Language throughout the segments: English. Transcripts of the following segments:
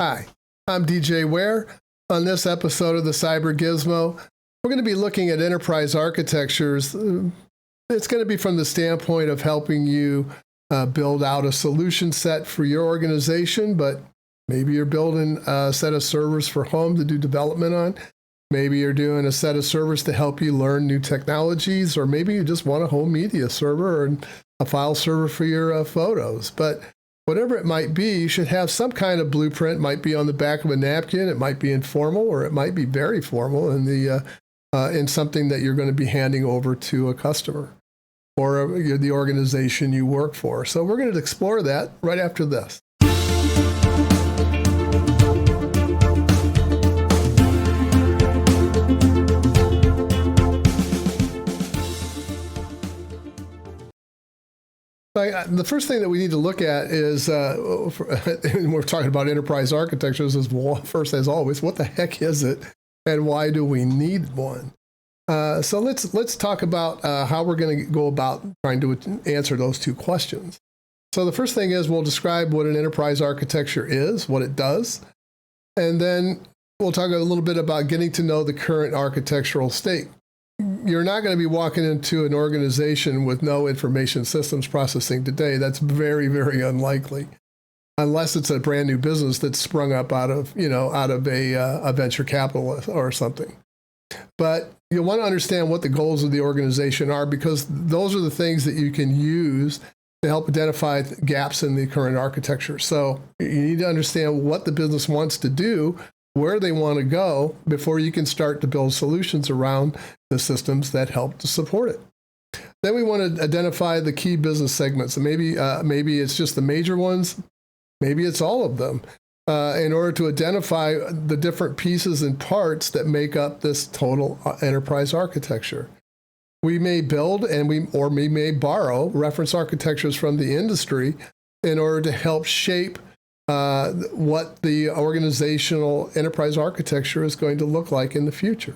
Hi, I'm DJ Ware. On this episode of the CyberGizmo, we're going to be looking at enterprise architectures. It's going to be from the standpoint of helping you build out a solution set for your organization, but maybe you're building a set of servers for home to do development on. Maybe you're doing a set of servers to help you learn new technologies, or maybe you just want a home media server or a file server for your photos. But whatever it might be, you should have some kind of blueprint. It might be on the back of a napkin, it might be informal, or it might be very formal in something that you're going to be handing over to a customer or the organization you work for. So we're going to explore that right after this. The first thing that we need to look at is, we're talking about enterprise architectures, is first, as always, what the heck is it and why do we need one? So let's talk about how we're going to go about trying to answer those two questions. So the first thing is we'll describe what an enterprise architecture is, what it does, and then we'll talk a little bit about getting to know the current architectural state. You're not going to be walking into an organization with no information systems processing today. That's very, very unlikely, unless it's a brand new business that's sprung up out of a venture capital or something. But you'll want to understand what the goals of the organization are, because those are the things that you can use to help identify gaps in the current architecture. So you need to understand what the business wants to do, where they want to go, before you can start to build solutions around the systems that help to support it. Then we want to identify the key business segments. And maybe it's just the major ones. Maybe it's all of them. In order to identify the different pieces and parts that make up this total enterprise architecture. We may build or we may borrow reference architectures from the industry in order to help shape what the organizational enterprise architecture is going to look like in the future.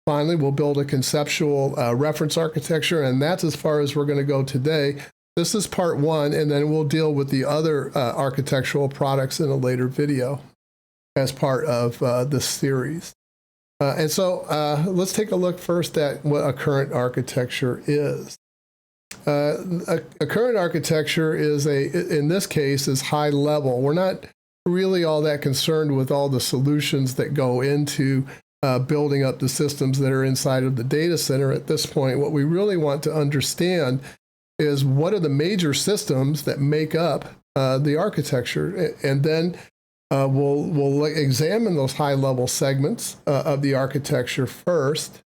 Finally, we'll build a conceptual reference architecture, and that's as far as we're going to go today. This is part one, and then we'll deal with the other architectural products in a later video as part of this series. And so let's take a look first at what a current architecture is. A current architecture in this case, is high level. We're not really all that concerned with all the solutions that go into building up the systems that are inside of the data center at this point. What we really want to understand is what are the major systems that make up the architecture, and then we'll examine those high-level segments of the architecture first.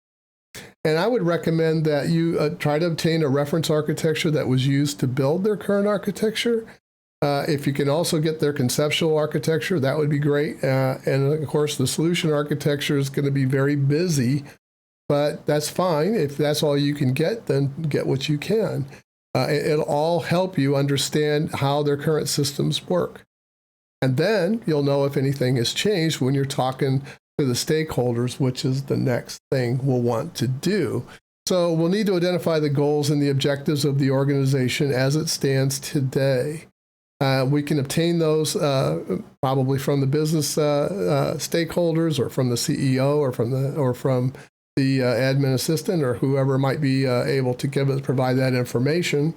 And I would recommend that you try to obtain a reference architecture that was used to build their current architecture. If you can also get their conceptual architecture, that would be great. And of course, the solution architecture is going to be very busy, but that's fine. If that's all you can get, then get what you can. It'll all help you understand how their current systems work. And then you'll know if anything has changed when you're talking to the stakeholders, which is the next thing we'll want to do. So we'll need to identify the goals and the objectives of the organization as it stands today. We can obtain those probably from the business stakeholders, or from the CEO, or from the admin assistant, or whoever might be able to provide that information.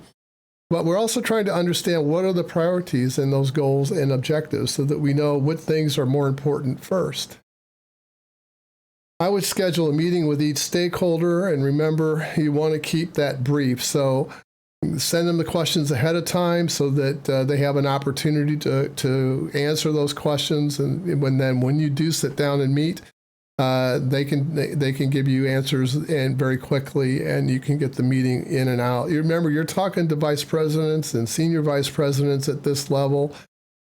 But we're also trying to understand what are the priorities in those goals and objectives, so that we know what things are more important first. I would schedule a meeting with each stakeholder, and remember, you want to keep that brief. So send them the questions ahead of time so that they have an opportunity to answer those questions. And when you do sit down and meet, they can give you answers and very quickly, and you can get the meeting in and out. You remember, you're talking to vice presidents and senior vice presidents at this level,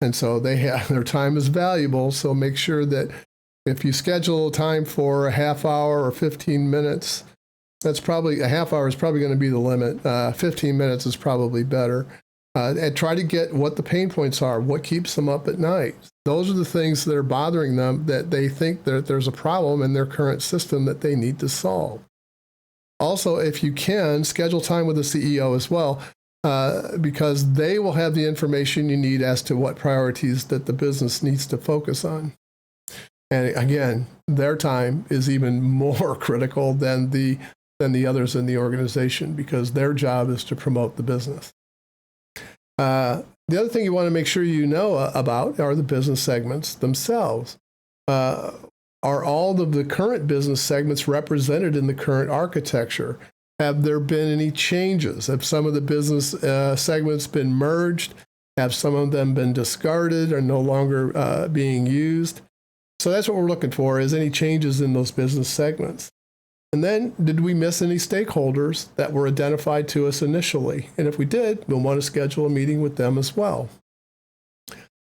and so their time is valuable. So make sure that if you schedule time for a half hour or 15 minutes, that's probably a half hour is probably going to be the limit. 15 minutes is probably better. And try to get what the pain points are, what keeps them up at night. Those are the things that are bothering them, that they think that there's a problem in their current system that they need to solve. Also, if you can, schedule time with the CEO as well. because they will have the information you need as to what priorities that the business needs to focus on. And again, their time is even more critical than the others in the organization, because their job is to promote the business. The other thing you want to make sure you know about are the business segments themselves. Are all of the current business segments represented in the current architecture? Have there been any changes? Have some of the business segments been merged? Have some of them been discarded or no longer being used? So that's what we're looking for, is any changes in those business segments. And then, did we miss any stakeholders that were identified to us initially? And if we did, we'll want to schedule a meeting with them as well.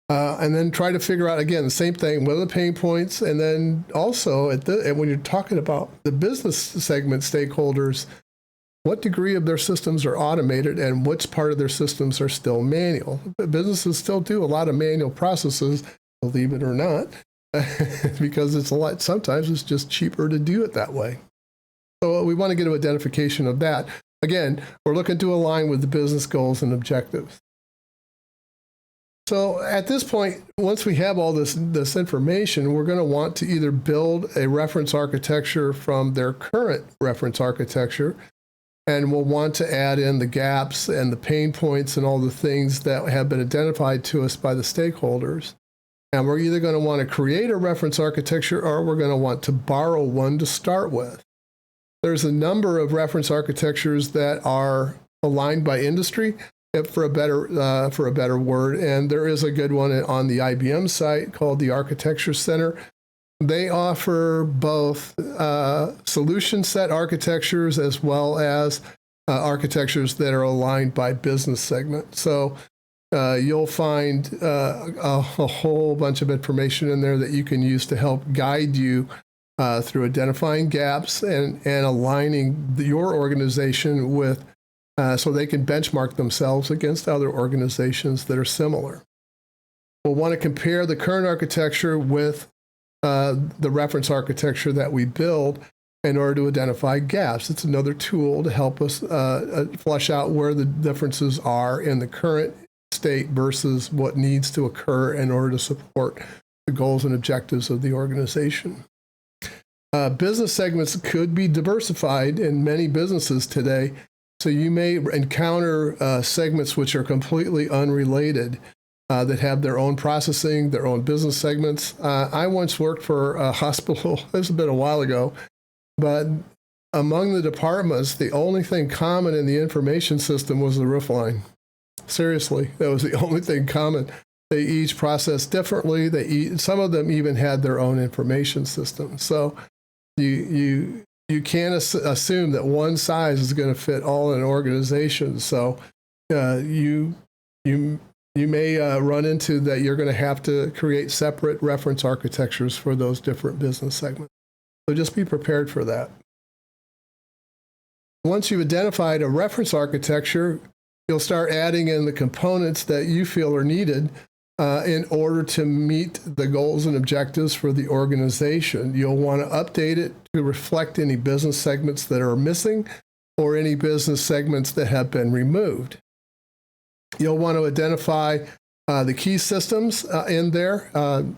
And then try to figure out, again, the same thing, what are the pain points? And then also, and when you're talking about the business segment stakeholders, what degree of their systems are automated and which part of their systems are still manual? Businesses still do a lot of manual processes, believe it or not, because sometimes it's just cheaper to do it that way. So we want to get an identification of that. Again, we're looking to align with the business goals and objectives. So at this point, once we have all this information, we're going to want to either build a reference architecture from their current reference architecture, and we'll want to add in the gaps and the pain points and all the things that have been identified to us by the stakeholders. And we're either going to want to create a reference architecture, or we're going to want to borrow one to start with. There's a number of reference architectures that are aligned by industry, for a better word, and there is a good one on the IBM site called the Architecture Center. They offer both solution set architectures as well as architectures that are aligned by business segment. So you'll find a whole bunch of information in there that you can use to help guide you through identifying gaps and aligning your organization with, so they can benchmark themselves against other organizations that are similar. We'll want to compare the current architecture with the reference architecture that we build in order to identify gaps. It's another tool to help us flesh out where the differences are in the current state versus what needs to occur in order to support the goals and objectives of the organization. Business segments could be diversified in many businesses today, so you may encounter segments which are completely unrelated, that have their own processing, their own business segments. I once worked for a hospital, this has been a while ago, but among the departments, the only thing common in the information system was the roof line. Seriously, that was the only thing common. They each processed differently. Some of them even had their own information system. So you can't assume that one size is going to fit all in an organization. So you may run into that you're going to have to create separate reference architectures for those different business segments. So just be prepared for that. Once you've identified a reference architecture, you'll start adding in the components that you feel are needed in order to meet the goals and objectives for the organization. You'll want to update it to reflect any business segments that are missing or any business segments that have been removed. You'll want to identify the key systems in there,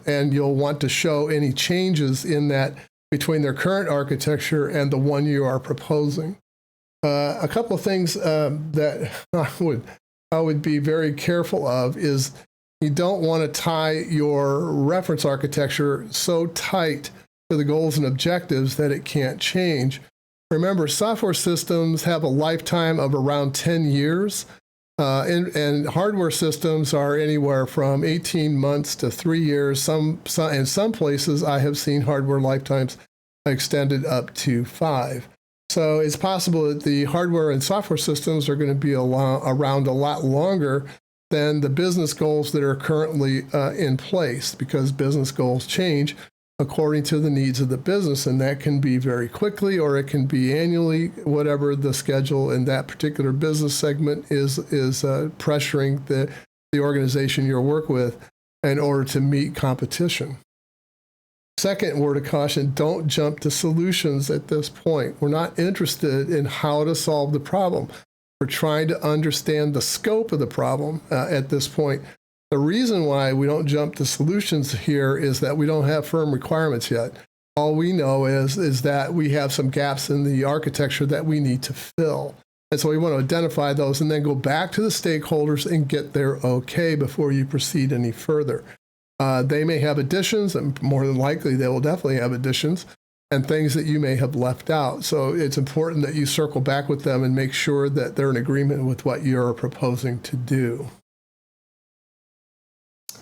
and you'll want to show any changes in that between their current architecture and the one you are proposing. A couple of things that I would be very careful of is you don't want to tie your reference architecture so tight to the goals and objectives that it can't change. Remember, software systems have a lifetime of around 10 years, and hardware systems are anywhere from 18 months to 3 years. In some places, I have seen hardware lifetimes extended up to 5. So it's possible that the hardware and software systems are going to be around a lot longer than the business goals that are currently in place, because business goals change according to the needs of the business, and that can be very quickly or it can be annually, whatever the schedule in that particular business segment is pressuring the organization you work with in order to meet competition. Second word of caution, don't jump to solutions at this point. We're not interested in how to solve the problem. We're trying to understand the scope of the problem at this point. The reason why we don't jump to solutions here is that we don't have firm requirements yet. All we know is that we have some gaps in the architecture that we need to fill. And so we want to identify those and then go back to the stakeholders and get their okay before you proceed any further. They may have additions, and more than likely they will definitely have additions, and things that you may have left out. So it's important that you circle back with them and make sure that they're in agreement with what you're proposing to do.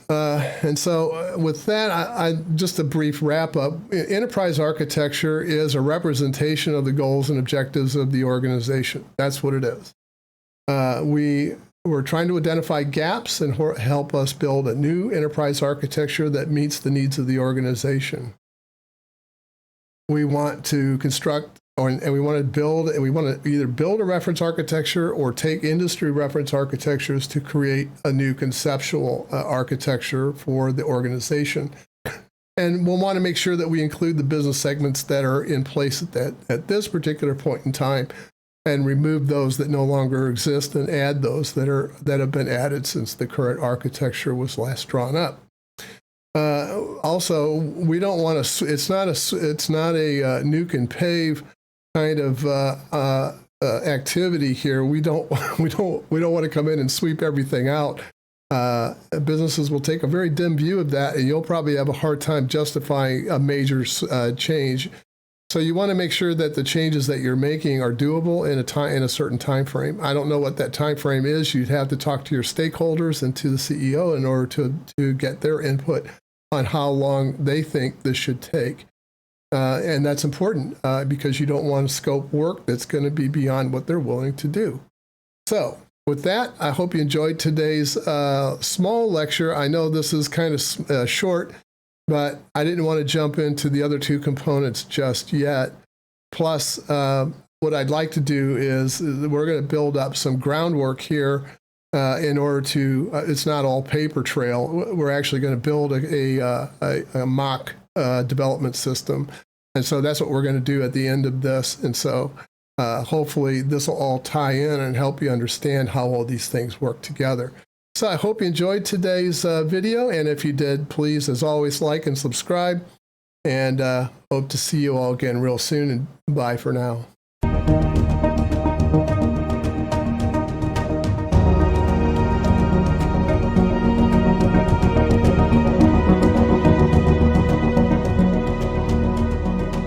And so with that, just a brief wrap up. Enterprise architecture is a representation of the goals and objectives of the organization. That's what it is. We're trying to identify gaps and help us build a new enterprise architecture that meets the needs of the organization. We want to construct and we want to build, and we want to either build a reference architecture or take industry reference architectures to create a new conceptual architecture for the organization. And we'll want to make sure that we include the business segments that are in place at this particular point in time, and remove those that no longer exist and add those that have been added since the current architecture was last drawn up. Also, we don't want to. It's not a nuke and pave kind of activity here. We don't want to come in and sweep everything out. Businesses will take a very dim view of that, and you'll probably have a hard time justifying a major change. So you want to make sure that the changes that you're making are doable in a certain time frame. I don't know what that time frame is. You'd have to talk to your stakeholders and to the CEO in order to get their input on how long they think this should take. And that's important because you don't want to scope work that's going to be beyond what they're willing to do. So with that, I hope you enjoyed today's small lecture. I know this is kind of short, but I didn't want to jump into the other two components just yet. Plus, what I'd like to do is we're going to build up some groundwork here in order to, it's not all paper trail. We're actually going to build a mock development system. And so that's what we're going to do at the end of this. And so hopefully this will all tie in and help you understand how all these things work together. So I hope you enjoyed today's video. And if you did, please, as always, like and subscribe. And hope to see you all again real soon. And bye for now.